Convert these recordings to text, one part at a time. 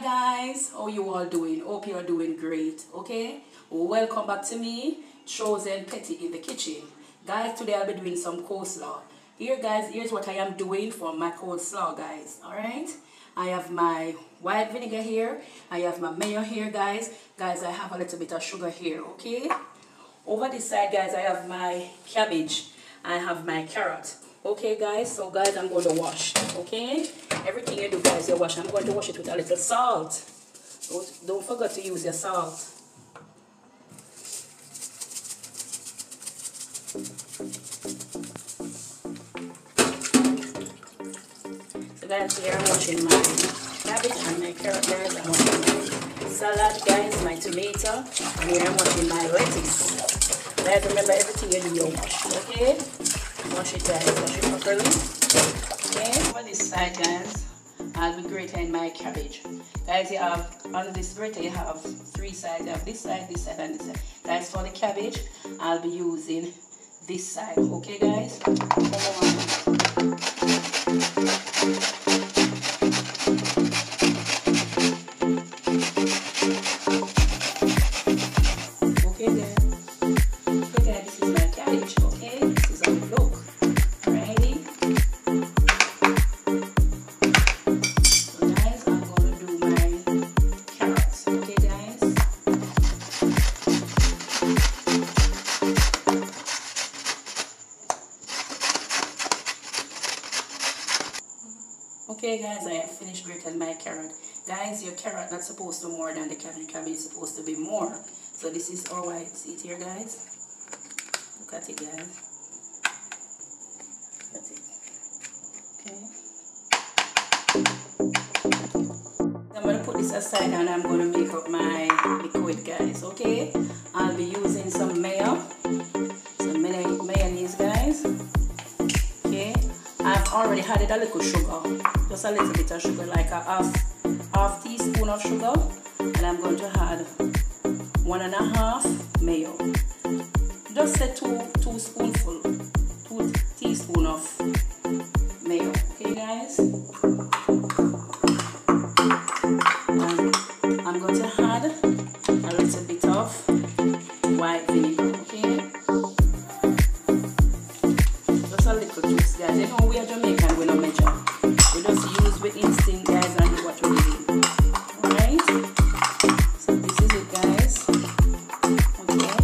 guys, how you all doing? Hope you are doing great. Okay, welcome back to me, Chosen Petty in the kitchen. Guys, today I'll be doing some coleslaw. Here guys, here's what I am doing for my coleslaw, guys. All right, I have my white vinegar here, I have my mayo here, guys. I have a little bit of sugar here. Okay, over this side, guys, I have my cabbage, I have my carrot. Okay guys, so guys, I'm going to wash. Okay, everything you do, guys, you wash. I'm going to wash it with a little salt. Don't forget to use your salt. So guys, here I'm washing my cabbage and my carrot, guys. I'm washing my salad, guys, my tomato, and here I'm washing my lettuce. Guys, remember, everything you do, you wash. Okay, wash it, guys, wash it properly. Okay, over this side, guys, I'll be grating my cabbage. Guys, you have, on this grater, you have three sides. You have this side, and this side. Guys, for the cabbage, I'll be using this side. Okay, guys? Okay guys, I have finished grating my carrot. Guys, your carrot not supposed to be more than the cabbage. Cabbage is supposed to be more. So this is all I see it here, guys. Look at it, guys. That's it. Okay. I'm going to put this aside and I'm going to make up my liquid, guys. Okay. I'll be using some mayo. Some mayonnaise, guys. Okay. I've already added a little sugar. Just a little bit of sugar, like a half teaspoon of sugar, and I'm going to add 1.5 mayo. Just say two teaspoons of mayo. Okay guys, and I'm going to add a little bit of white vinegar. Okay, just a little twist, guys. You know we are Jamaican, we don't measure. We just use with instinct, guys, and do what we do. Alright? So this is it, guys. Okay.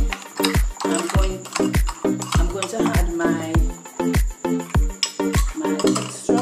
I'm going to add my extra.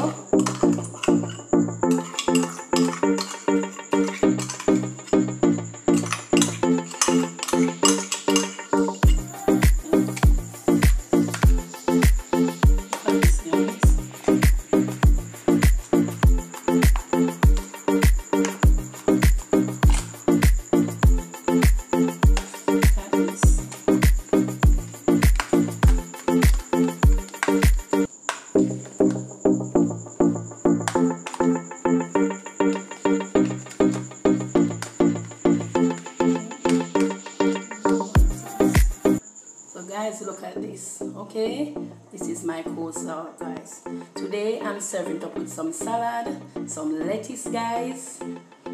Guys, look at this. Okay, this is my coleslaw, guys. Today I'm serving it up with some salad, some lettuce, guys.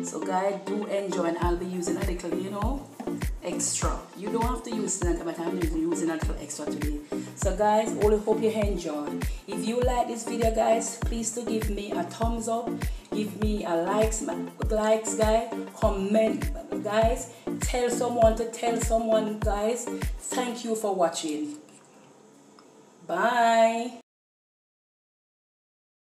So guys, do enjoy, and I'll be using a little, you know, extra. You don't have to use it, but I'm using a little extra today. So guys, only hope you enjoy. If you like this video, guys, please to give me a thumbs up, give me a likes, guys, comment, guys, tell someone to tell someone, guys. Thank you for watching. Bye.